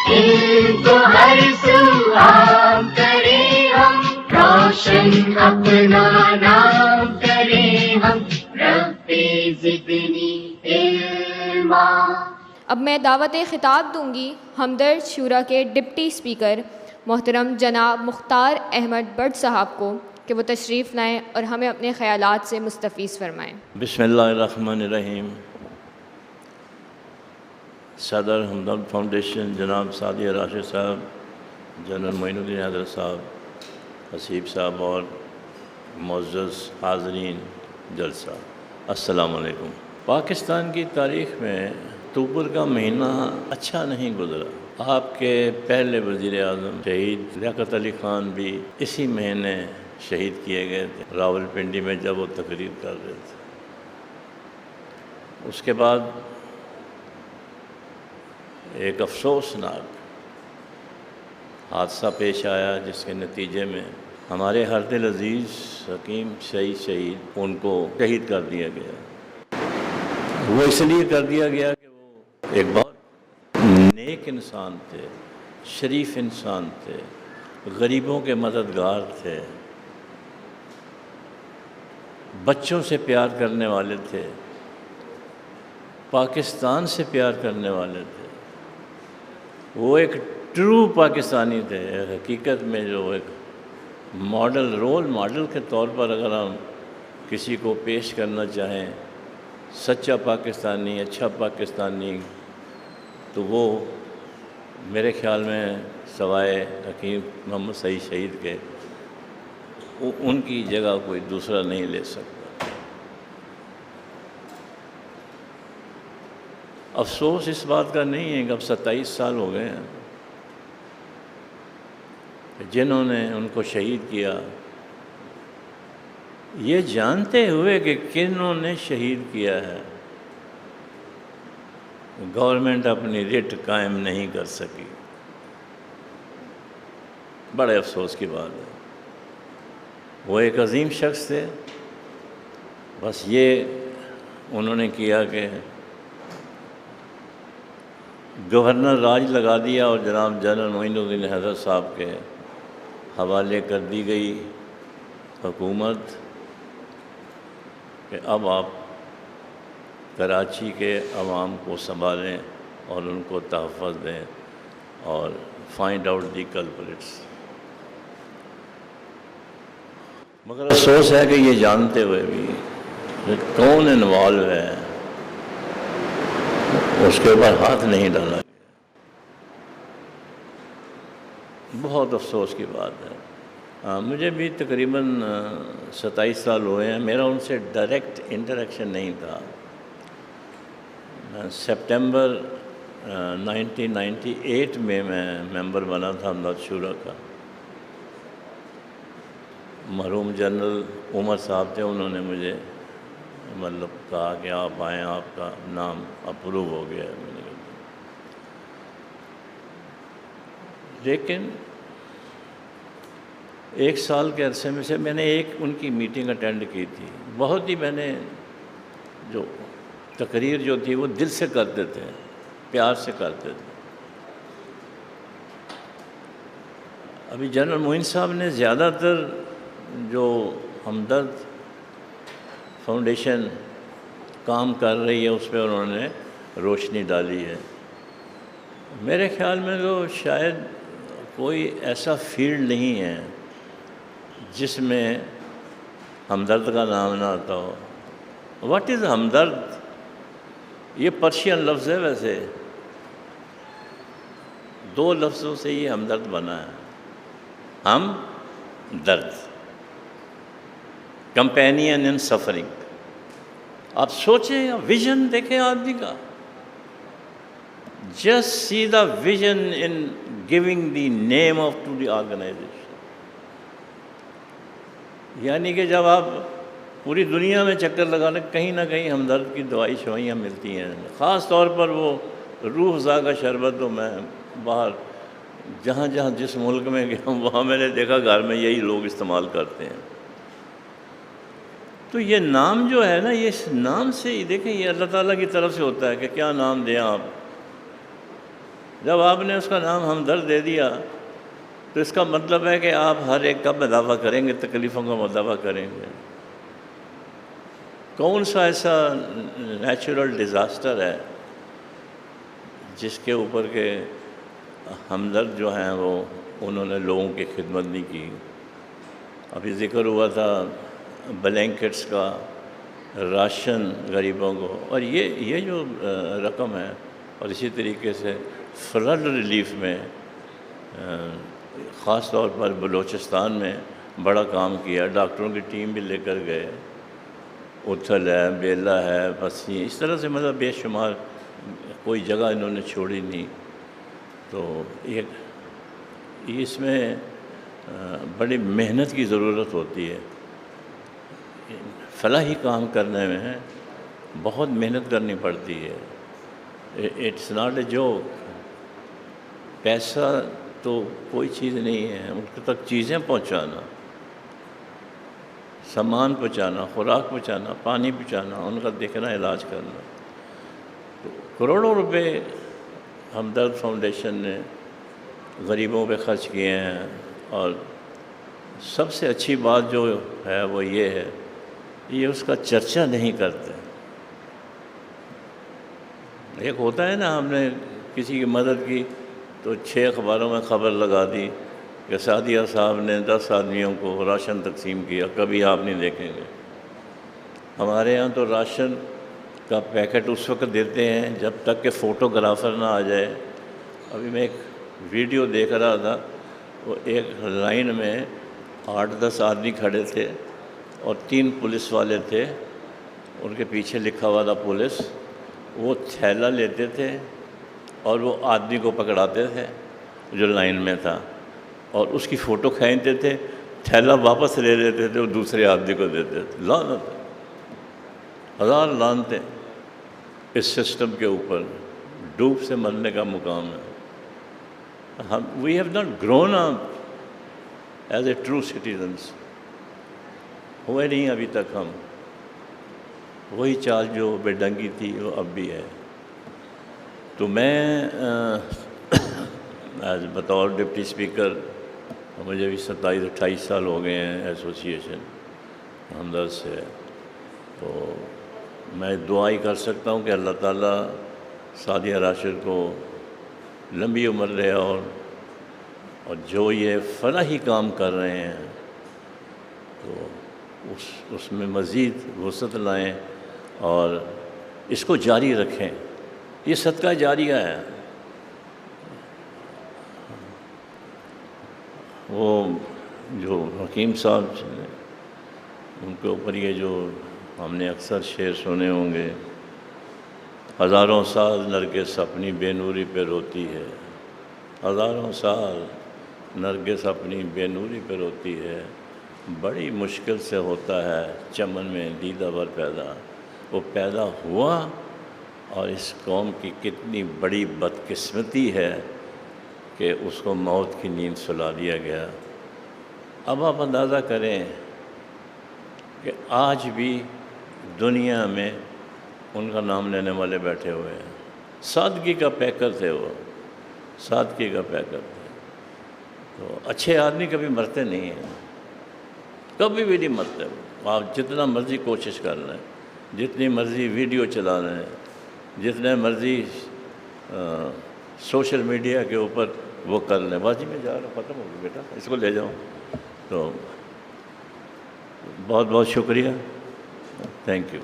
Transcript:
دل کو ہر سو عام کریں ہم، روشن اپنا نام کریں ہم، رب زدنی علما۔ اب میں دعوت خطاب دوں گی ہمدرد شورا کے ڈپٹی اسپیکر محترم جناب مختار احمد بٹ صاحب کو کہ وہ تشریف لائیں اور ہمیں اپنے خیالات سے مستفیض فرمائیں۔ بسم اللہ الرحمن الرحیم۔ صدر ہمدرد فاؤنڈیشن جناب سعدیہ راشد صاحب، جنرل معین الدین حیدر صاحب، حسیب صاحب اور معزز حاضرین جلسہ، السلام علیکم۔ پاکستان کی تاریخ میں اکتوبر کا مہینہ اچھا نہیں گزرا۔ آپ کے پہلے وزیر اعظم شہید لیاقت علی خان بھی اسی مہینے شہید کیے گئے تھے راولپنڈی میں جب وہ تقریر کر رہے تھے۔ اس کے بعد ایک افسوسناک حادثہ پیش آیا جس کے نتیجے میں ہمارے ہر دل عزیز حکیم شہید ان کو شہید کر دیا گیا۔ وہ اس لیے کر دیا گیا کہ وہ ایک بہت نیک انسان تھے، شریف انسان تھے، غریبوں کے مددگار تھے، بچوں سے پیار کرنے والے تھے، پاکستان سے پیار کرنے والے تھے۔ وہ ایک ٹرو پاکستانی تھے۔ حقیقت میں جو ایک ماڈل، رول ماڈل کے طور پر اگر ہم کسی کو پیش کرنا چاہیں، سچا پاکستانی، اچھا پاکستانی، تو وہ میرے خیال میں سوائے حکیم محمد سعید شہید کے ان کی جگہ کوئی دوسرا نہیں لے سکتا۔ افسوس اس بات کا نہیں ہے کہ اب 27 سال ہو گئے ہیں جنہوں نے ان کو شہید کیا، یہ جانتے ہوئے کہ کنہوں نے شہید کیا ہے، گورنمنٹ اپنی رٹ قائم نہیں کر سکی۔ بڑے افسوس کی بات ہے۔ وہ ایک عظیم شخص تھے، بس یہ انہوں نے کیا کہ گورنر راج لگا دیا اور جناب جنرل معین الدین حیدر صاحب کے حوالے کر دی گئی حکومت کہ اب آپ کراچی کے عوام کو سنبھالیں اور ان کو تحفظ دیں اور فائنڈ آؤٹ دی کلپریٹس۔ مگر افسوس ہے کہ یہ جانتے ہوئے بھی کہ کون انوالو ہے اس کے اوپر ہاتھ نہیں ڈالا گیا۔ بہت افسوس کی بات ہے۔ مجھے بھی تقریباً 27 سال ہوئے ہیں، میرا ان سے ڈائریکٹ انٹریکشن نہیں تھا۔ سپٹمبر 1998 میں ممبر بنا تھا ہمدرد شورا کا۔ مرحوم جنرل عمر صاحب تھے، انہوں نے مجھے مطلب کہا کہ آپ آئیں، آپ کا نام اپروو ہو گیا ہے۔ میں نے کہا لیکن ایک سال کے عرصے میں سے میں نے ایک ان کی میٹنگ اٹینڈ کی تھی۔ بہت ہی میں نے جو تقریر جو تھی وہ دل سے کرتے تھے، پیار سے کرتے تھے۔ ابھی جنرل معین صاحب نے زیادہ تر جو ہمدرد فاؤنڈیشن کام کر رہی ہے اس پہ انہوں نے روشنی ڈالی ہے۔ میرے خیال میں تو شاید کوئی ایسا فیلڈ نہیں ہے جس میں ہمدرد کا نام نہ آتا ہو۔ واٹ از ہمدرد؟ یہ پرشین لفظ ہے، ویسے 2 لفظوں سے یہ ہمدرد بنا ہے۔ ہم درد، کمپینین ان سفرنگ۔ آپ سوچیں، ویژن دیکھیں آدمی کا، just see the vision in giving the name of to the organisation. یعنی کہ جب آپ پوری دنیا میں چکر لگا لیں، کہیں نہ کہیں ہمدرد کی دوائی شوائیاں ملتی ہیں۔ خاص طور پر وہ روح افزا کا شربت، تو میں باہر جہاں جہاں جس ملک میں گیا وہاں میں نے دیکھا گھر میں یہی لوگ استعمال کرتے ہیں۔ تو یہ نام جو ہے نا، یہ اس نام سے ہی دیکھیں، یہ اللہ تعالیٰ کی طرف سے ہوتا ہے کہ کیا نام دیں آپ۔ جب آپ نے اس کا نام ہمدرد دے دیا تو اس کا مطلب ہے کہ آپ ہر ایک کا مدافع کریں گے، تکلیفوں کا مدافع کریں گے۔ کون سا ایسا نیچرل ڈیزاسٹر ہے جس کے اوپر کہ ہمدرد جو ہیں وہ انہوں نے لوگوں کی خدمت نہیں کی؟ ابھی ذکر ہوا تھا بلینکٹس کا، راشن غریبوں کو، اور یہ جو رقم ہے، اور اسی طریقے سے فلڈ ریلیف میں خاص طور پر بلوچستان میں بڑا کام کیا، ڈاکٹروں کی ٹیم بھی لے کر گئے، اتھل ہے، بیلا ہے، پسی، اس طرح سے مطلب بے شمار، کوئی جگہ انہوں نے چھوڑی نہیں۔ تو اس میں بڑی محنت کی ضرورت ہوتی ہے، فلاحی کام کرنے میں بہت محنت کرنی پڑتی ہے۔ It's not a joke. پیسہ تو کوئی چیز نہیں ہے، ان تک چیزیں پہنچانا، سامان پہنچانا، خوراک پہنچانا، پانی پہنچانا، ان کا دیکھنا، علاج کرنا۔ تو کروڑوں روپے ہمدرد فاؤنڈیشن نے غریبوں پہ خرچ کیے ہیں، اور سب سے اچھی بات جو ہے وہ یہ ہے، یہ اس کا چرچا نہیں کرتے۔ ایک ہوتا ہے نا، ہم نے کسی کی مدد کی تو 6 اخباروں میں خبر لگا دی کہ سعدیہ صاحب نے 10 آدمیوں کو راشن تقسیم کیا، کبھی آپ نہیں دیکھیں گے۔ ہمارے ہاں تو راشن کا پیکٹ اس وقت دیتے ہیں جب تک کہ فوٹوگرافر نہ آ جائے۔ ابھی میں ایک ویڈیو دیکھ رہا تھا، وہ ایک لائن میں 8-10 آدمی کھڑے تھے اور 3 پولیس والے تھے، ان کے پیچھے لکھا ہوا تھا پولیس۔ وہ تھیلا لیتے تھے اور وہ آدمی کو پکڑاتے تھے جو لائن میں تھا، اور اس کی فوٹو کھینچتے تھے، تھیلا واپس لے لیتے تھے، وہ دوسرے آدمی کو دیتے تھے۔ لعنت، ہزار لعنتیں اس سسٹم کے اوپر، ڈوب سے مرنے کا مقام ہے۔ We have not grown up as a true citizens, ہوئے نہیں ابھی تک ہم۔ وہی چال جو بے ڈنگی تھی وہ اب بھی ہے۔ تو میں بطور ڈپٹی اسپیکر، مجھے بھی 27-28 سال ہو گئے ہیں ایسوسیشن ہمدرد سے، تو میں دعا ہی کر سکتا ہوں کہ اللہ تعالیٰ سعدیہ راشد کو لمبی عمر دے، اور جو یہ فلاحی کام کر رہے ہیں تو اس میں مزید وسعت لائیں اور اس کو جاری رکھیں۔ یہ صدقہ جاریہ ہے۔ وہ جو حکیم صاحب ان کے اوپر یہ جو ہم نے اکثر شعر سنے ہوں گے، ہزاروں سال نرگس اپنی بے نوری پہ روتی ہے، ہزاروں سال نرگس اپنی بے نوری پہ روتی ہے، بڑی مشکل سے ہوتا ہے چمن میں دیدہ ور پیدا۔ وہ پیدا ہوا، اور اس قوم کی کتنی بڑی بدقسمتی ہے کہ اس کو موت کی نیند سلا دیا گیا۔ اب آپ اندازہ کریں کہ آج بھی دنیا میں ان کا نام لینے والے بیٹھے ہوئے ہیں۔ سادگی کا پیکر تھے وہ، سادگی کا پیکر تھے۔ تو اچھے آدمی کبھی مرتے نہیں ہیں، کبھی بھی نہیں مرتے۔ آپ جتنا مرضی کوشش کر لیں، جتنی مرضی ویڈیو چلا لیں، جتنے مرضی سوشل میڈیا کے اوپر وہ کر لیں، بازی میں جا رہا، ختم ہو گیا بیٹا، اس کو لے جاؤ۔ تو بہت بہت شکریہ، تھینک یو۔